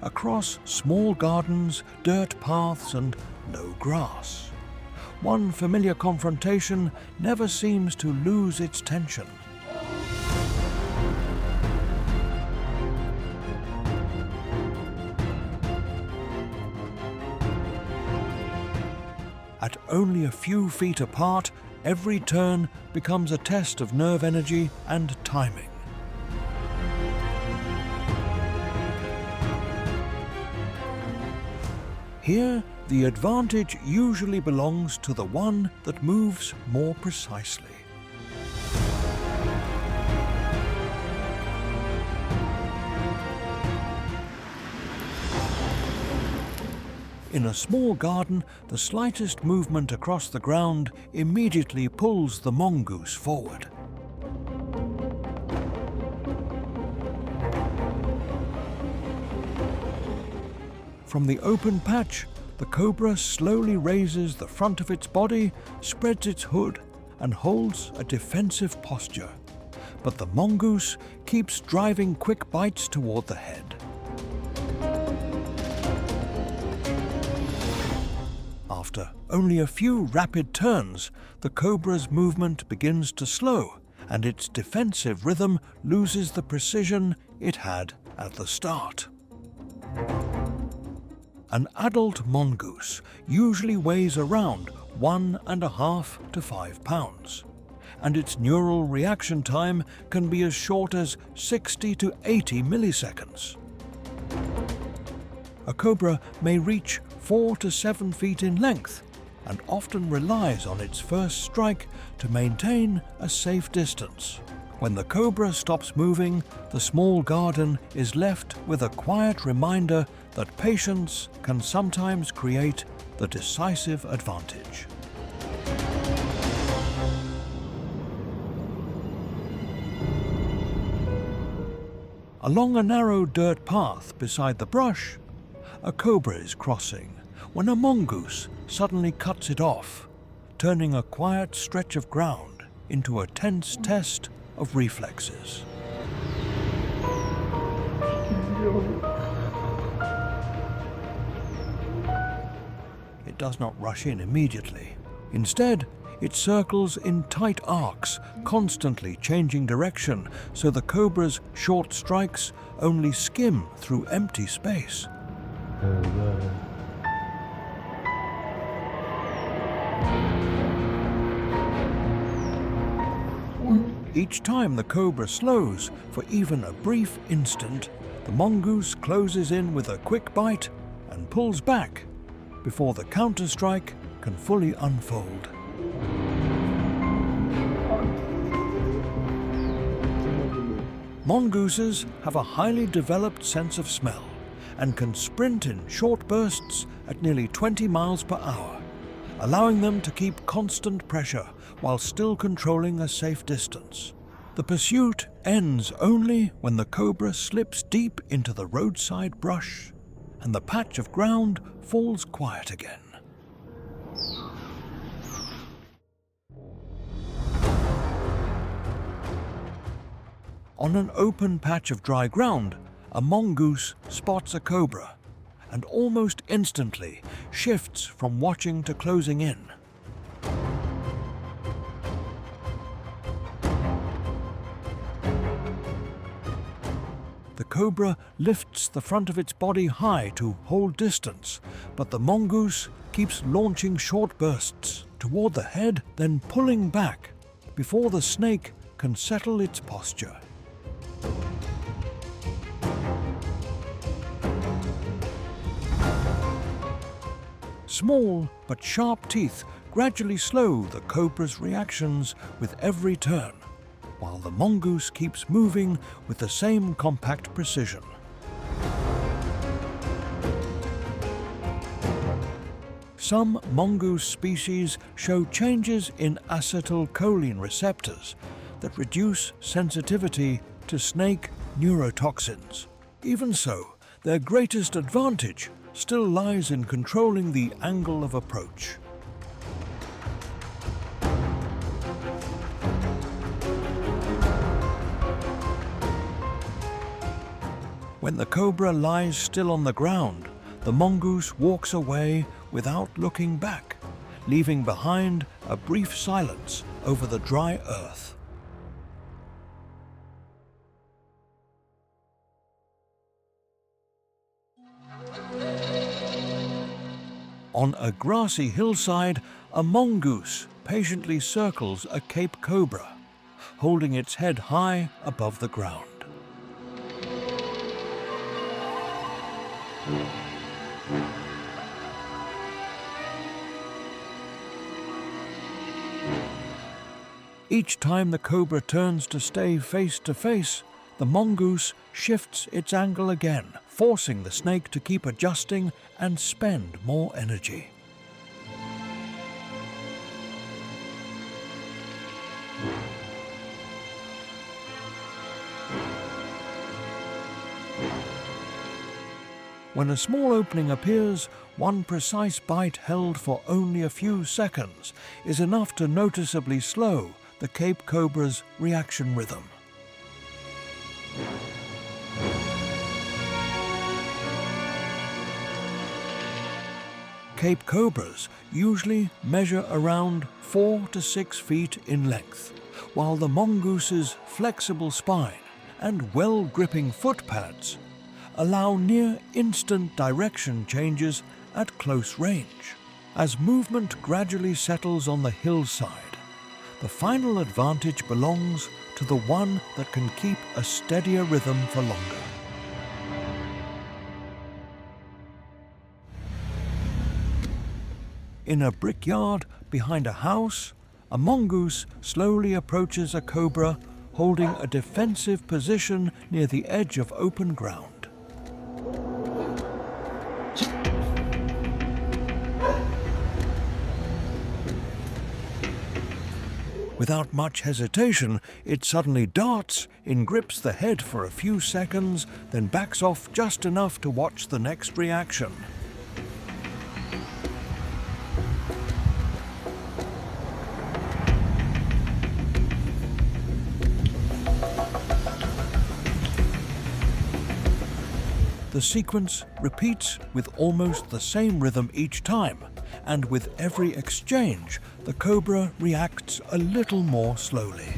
across small gardens, dirt paths, and no grass. One familiar confrontation never seems to lose its tension. At only a few feet apart, every turn becomes a test of nerve energy and timing. Here, the advantage usually belongs to the one that moves more precisely. In a small garden, the slightest movement across the ground immediately pulls the mongoose forward. From the open patch, the cobra slowly raises the front of its body, spreads its hood, and holds a defensive posture. But the mongoose keeps driving quick bites toward the head. After only a few rapid turns, the cobra's movement begins to slow, and its defensive rhythm loses the precision it had at the start. An adult mongoose usually weighs around 1.5 to 5 pounds, and its neural reaction time can be as short as 60 to 80 milliseconds. A cobra may reach 4 to 7 feet in length and often relies on its first strike to maintain a safe distance. When the cobra stops moving, the small garden is left with a quiet reminder that patience can sometimes create the decisive advantage. Along a narrow dirt path beside the brush, a cobra is crossing when a mongoose suddenly cuts it off, turning a quiet stretch of ground into a tense test of reflexes. It does not rush in immediately. Instead, it circles in tight arcs, constantly changing direction so the cobra's short strikes only skim through empty space. Each time the cobra slows for even a brief instant, the mongoose closes in with a quick bite and pulls back before the counter-strike can fully unfold. Mongooses have a highly developed sense of smell and can sprint in short bursts at nearly 20 miles per hour, allowing them to keep constant pressure while still controlling a safe distance. The pursuit ends only when the cobra slips deep into the roadside brush and the patch of ground falls quiet again. On an open patch of dry ground, a mongoose spots a cobra and almost instantly shifts from watching to closing in. The cobra lifts the front of its body high to hold distance, but the mongoose keeps launching short bursts toward the head, then pulling back before the snake can settle its posture. Small but sharp teeth gradually slow the cobra's reactions with every turn, while the mongoose keeps moving with the same compact precision. Some mongoose species show changes in acetylcholine receptors that reduce sensitivity to snake neurotoxins. Even so, their greatest advantage still lies in controlling the angle of approach. When the cobra lies still on the ground, the mongoose walks away without looking back, leaving behind a brief silence over the dry earth. On a grassy hillside, a mongoose patiently circles a Cape cobra, holding its head high above the ground. Each time the cobra turns to stay face to face, the mongoose shifts its angle again, forcing the snake to keep adjusting and spend more energy. When a small opening appears, one precise bite held for only a few seconds is enough to noticeably slow the Cape cobra's reaction rhythm. Cape cobras usually measure around 4 to 6 feet in length, while the mongoose's flexible spine and well-gripping foot pads allow near-instant direction changes at close range. As movement gradually settles on the hillside, the final advantage belongs to the one that can keep a steadier rhythm for longer. In a brickyard behind a house, a mongoose slowly approaches a cobra holding a defensive position near the edge of open ground. Without much hesitation, it suddenly darts, engrips the head for a few seconds, then backs off just enough to watch the next reaction. The sequence repeats with almost the same rhythm each time, and with every exchange, the cobra reacts a little more slowly.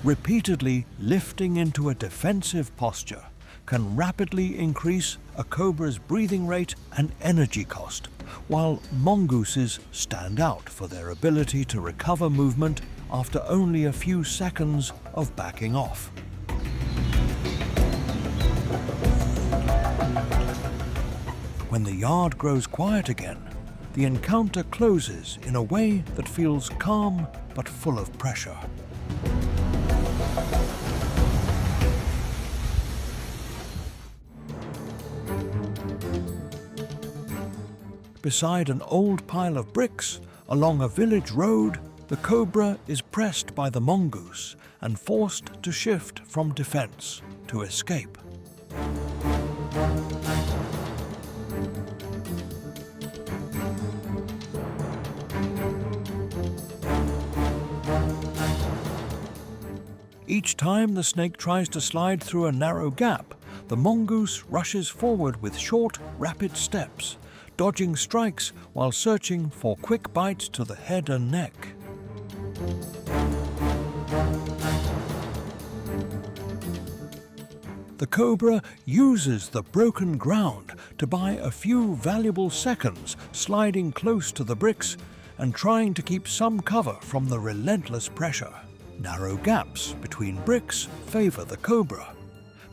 Repeatedly lifting into a defensive posture can rapidly increase a cobra's breathing rate and energy cost, while mongooses stand out for their ability to recover movement after only a few seconds of backing off. When the yard grows quiet again, the encounter closes in a way that feels calm but full of pressure. Beside an old pile of bricks, along a village road, the cobra is pressed by the mongoose and forced to shift from defense to escape. Each time the snake tries to slide through a narrow gap, the mongoose rushes forward with short, rapid steps, dodging strikes while searching for quick bites to the head and neck. The cobra uses the broken ground to buy a few valuable seconds, sliding close to the bricks and trying to keep some cover from the relentless pressure. Narrow gaps between bricks favor the cobra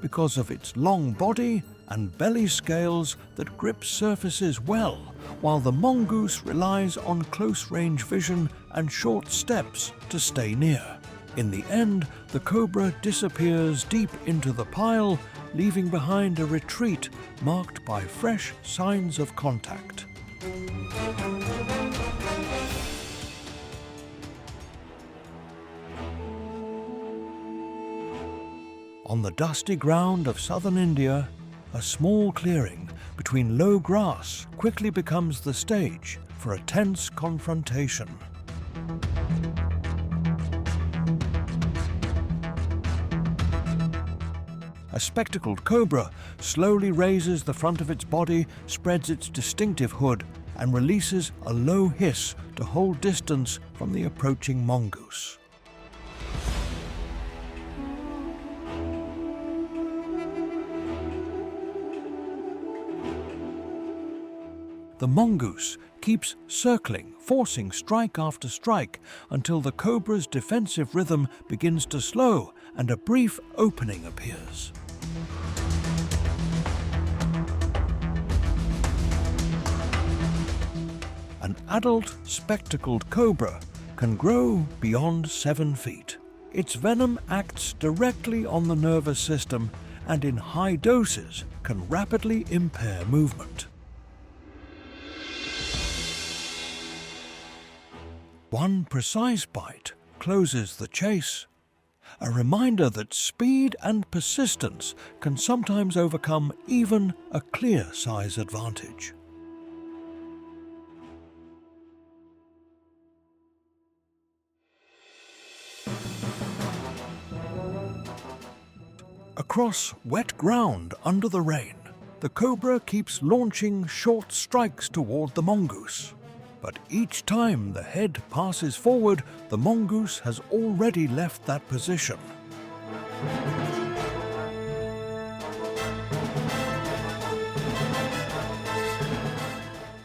because of its long body and belly scales that grip surfaces well, while the mongoose relies on close-range vision and short steps to stay near. In the end, the cobra disappears deep into the pile, leaving behind a retreat marked by fresh signs of contact. On the dusty ground of southern India, a small clearing between low grass quickly becomes the stage for a tense confrontation. A spectacled cobra slowly raises the front of its body, spreads its distinctive hood, and releases a low hiss to hold distance from the approaching mongoose. The mongoose keeps circling, forcing strike after strike until the cobra's defensive rhythm begins to slow and a brief opening appears. An adult spectacled cobra can grow beyond 7 feet. Its venom acts directly on the nervous system and in high doses can rapidly impair movement. One precise bite closes the chase, a reminder that speed and persistence can sometimes overcome even a clear size advantage. Across wet ground under the rain, the cobra keeps launching short strikes toward the mongoose. But each time the head passes forward, the mongoose has already left that position.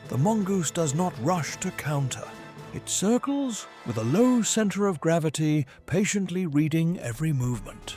The mongoose does not rush to counter. It circles with a low center of gravity, patiently reading every movement.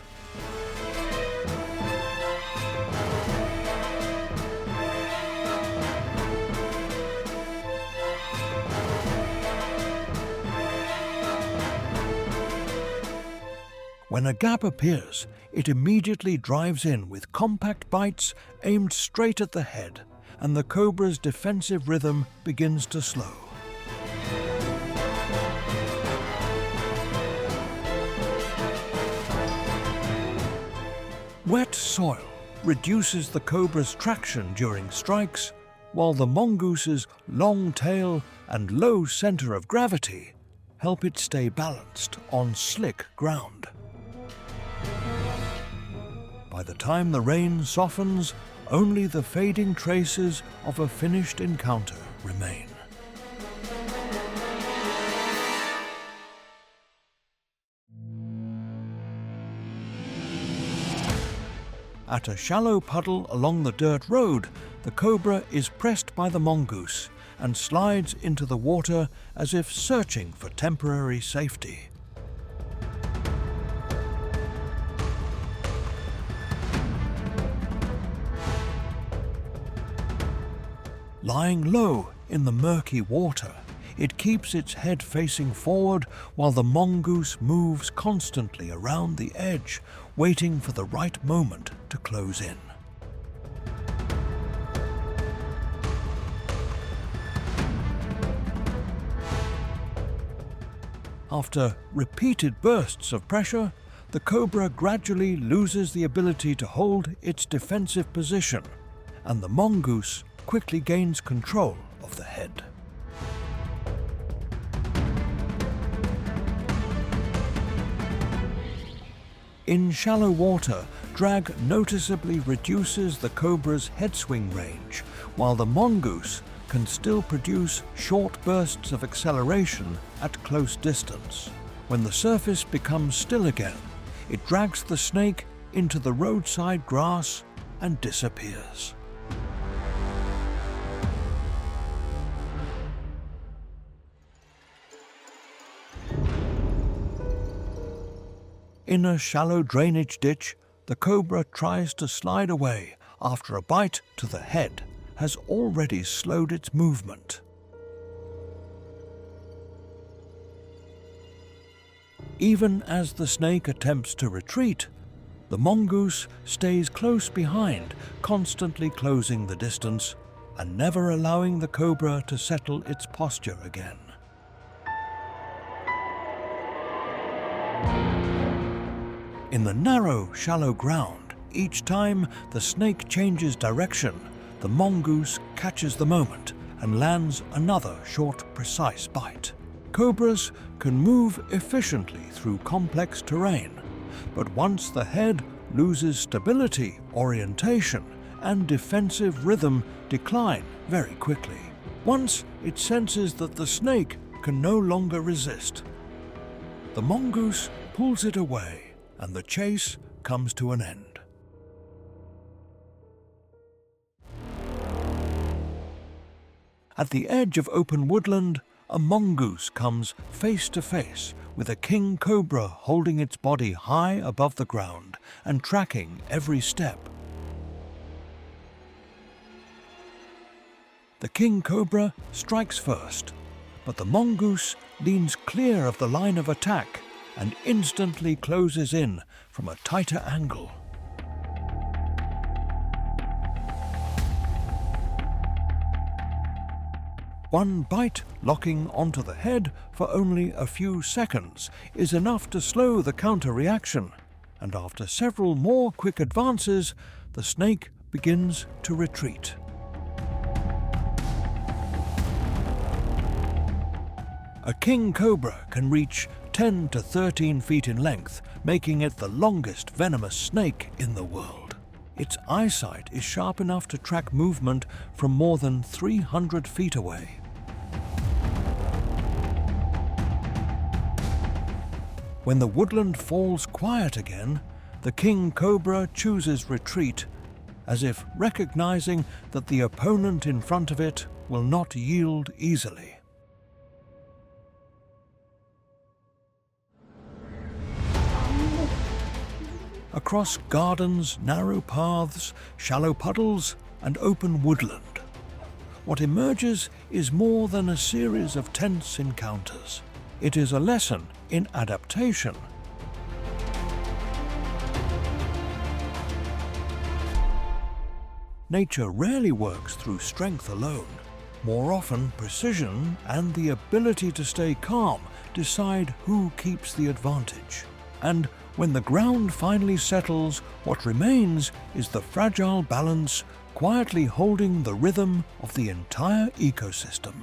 When a gap appears, it immediately drives in with compact bites aimed straight at the head, and the cobra's defensive rhythm begins to slow. Wet soil reduces the cobra's traction during strikes, while the mongoose's long tail and low center of gravity help it stay balanced on slick ground. By the time the rain softens, only the fading traces of a finished encounter remain. At a shallow puddle along the dirt road, the cobra is pressed by the mongoose and slides into the water as if searching for temporary safety. Lying low in the murky water, it keeps its head facing forward while the mongoose moves constantly around the edge, waiting for the right moment to close in. After repeated bursts of pressure, the cobra gradually loses the ability to hold its defensive position, and the mongoose quickly gains control of the head. In shallow water, drag noticeably reduces the cobra's head swing range, while the mongoose can still produce short bursts of acceleration at close distance. When the surface becomes still again, it drags the snake into the roadside grass and disappears. In a shallow drainage ditch, the cobra tries to slide away after a bite to the head has already slowed its movement. Even as the snake attempts to retreat, the mongoose stays close behind, constantly closing the distance and never allowing the cobra to settle its posture again. In the narrow, shallow ground, each time the snake changes direction, the mongoose catches the moment and lands another short, precise bite. cobras can move efficiently through complex terrain, but once the head loses stability, orientation, and defensive rhythm decline very quickly. Once it senses that the snake can no longer resist, the mongoose pulls it away and the chase comes to an end. At the edge of open woodland, a mongoose comes face to face with a king cobra holding its body high above the ground and tracking every step. The king cobra strikes first, but the mongoose leans clear of the line of attack and instantly closes in from a tighter angle. One bite locking onto the head for only a few seconds is enough to slow the counter-reaction, and after several more quick advances, the snake begins to retreat. A king cobra can reach 10 to 13 feet in length, making it the longest venomous snake in the world. Its eyesight is sharp enough to track movement from more than 300 feet away. When the woodland falls quiet again, the king cobra chooses retreat, as if recognizing that the opponent in front of it will not yield easily. Across gardens, narrow paths, shallow puddles, and open woodland, what emerges is more than a series of tense encounters. It is a lesson in adaptation. Nature rarely works through strength alone. More often, precision and the ability to stay calm decide who keeps the advantage. And when the ground finally settles, what remains is the fragile balance quietly holding the rhythm of the entire ecosystem.